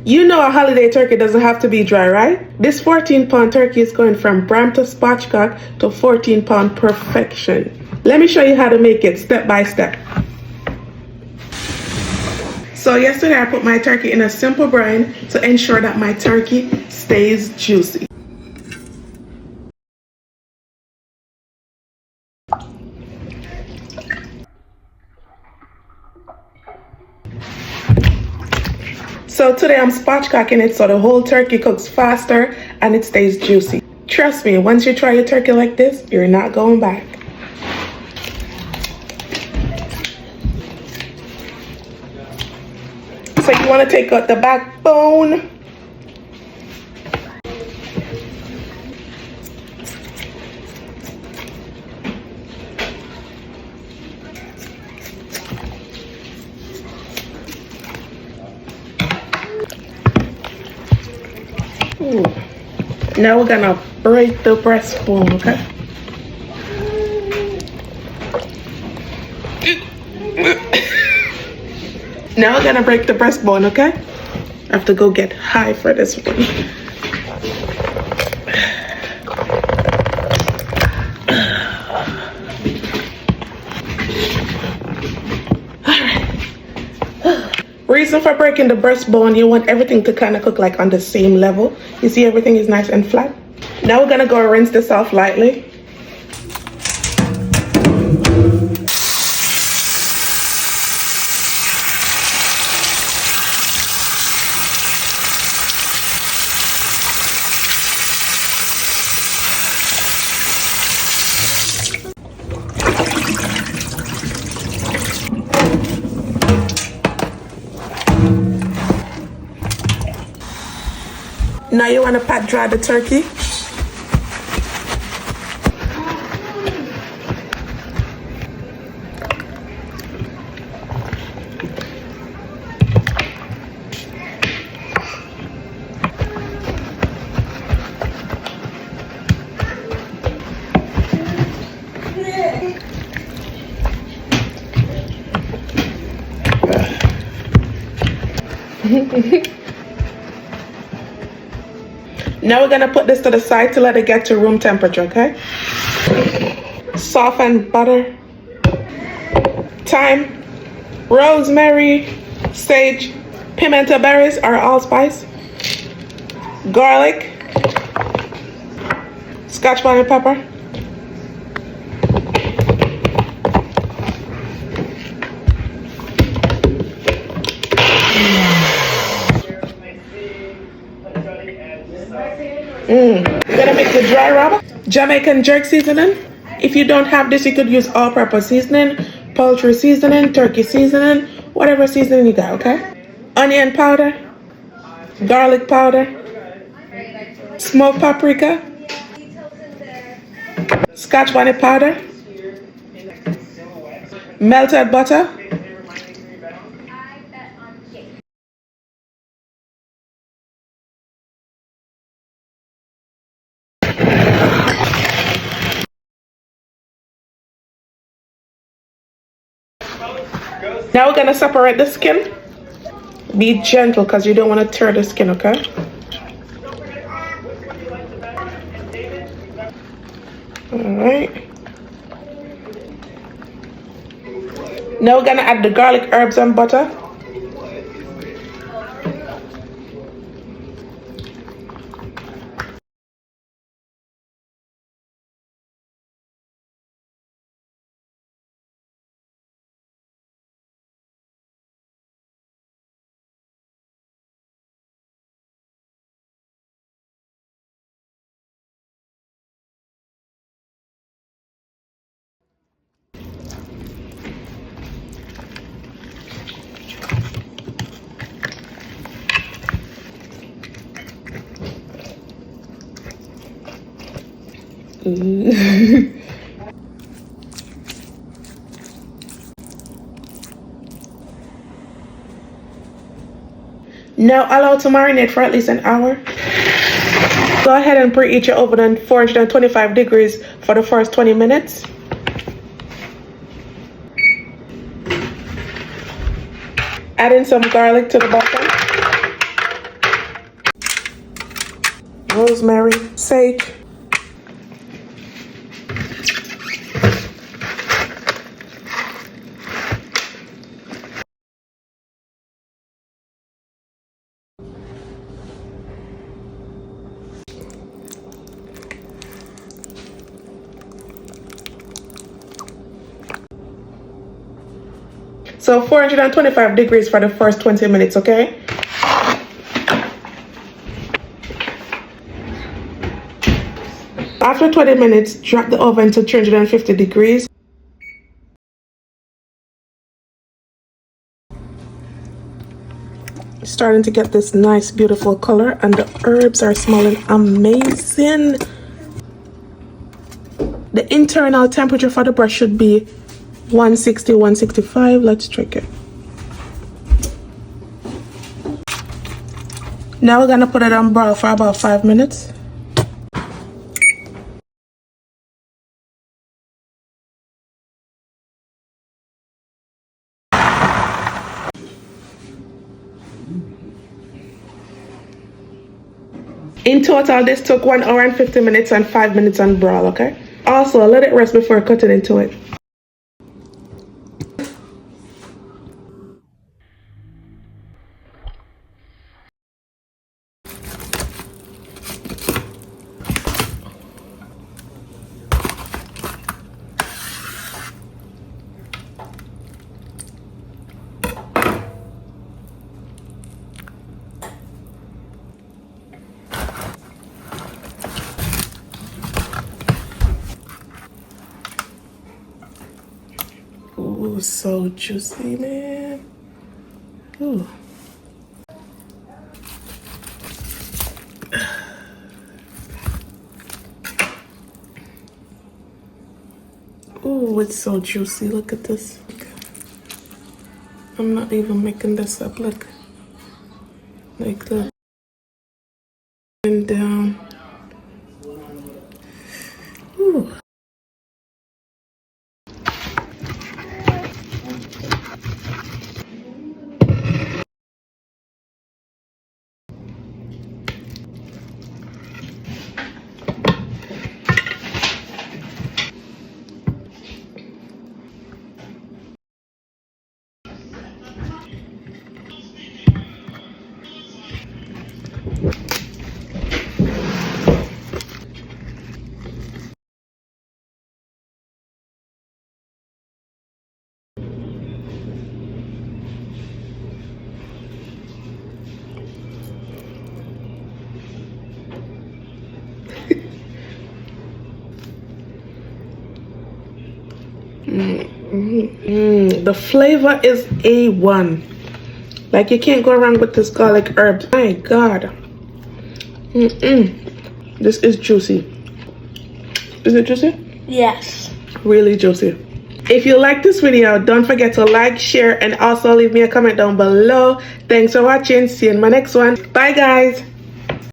You know a holiday turkey doesn't have to be dry, right? This 14-pound turkey is going from brine to spatchcock to 14-pound perfection. Let me show you how to make it step by step. So yesterday I put my turkey in a simple brine to ensure that my turkey stays juicy. So today I'm spatchcocking it so the whole turkey cooks faster and it stays juicy. Trust me, once you try a turkey like this, you're not going back. So you want to take out the backbone. Ooh. Now we're gonna break the breastbone, okay? Now we're gonna break the breastbone, okay? I have to go get high for this one. Reason for breaking the breastbone, you want everything to kind of cook like on the same level. You see everything is nice and flat. Now we're gonna go rinse this off lightly. Now you want to pat dry the turkey. Now we're gonna put this to the side to let it get to room temperature, okay? Softened butter, thyme, rosemary, sage, pimento berries or allspice, garlic, scotch bonnet pepper, We're gonna make the dry rub, Jamaican jerk seasoning. If you don't have this, you could use all-purpose seasoning, poultry seasoning, turkey seasoning, whatever seasoning you got, okay? Onion powder, garlic powder, smoked paprika, scotch bonnet powder, melted butter, now we're gonna separate the skin. Be gentle because you don't want to tear the skin, okay? Alright. Now we're gonna add the garlic, herbs, and butter. Now allow to marinate for at least an hour. Go ahead and preheat your oven on 425 degrees for the first 20 minutes. Add in some garlic to the bottom. rosemary, sage. So 425 degrees for the first 20 minutes, okay? After 20 minutes, drop the oven to 350 degrees. Starting to get this nice, beautiful color, and the herbs are smelling amazing. The internal temperature for the brush should be 160, 165. Let's check it. Now we're gonna put it on broil for about 5 minutes. In total, this took 1 hour and 50 minutes and 5 minutes on broil, okay? Also, let it rest before cutting into it. Ooh, so juicy, man. Ooh. Ooh, it's so juicy. Look at this. I'm not even making this up. Look. Like that. And down. Ooh. The flavor is A1. Like, you can't go wrong with this garlic herb. My God. This is juicy. Is it juicy? Yes. Really juicy. If you like this video, don't forget to like, share, and also leave me a comment down below. Thanks for watching. See you in my next one. Bye, guys.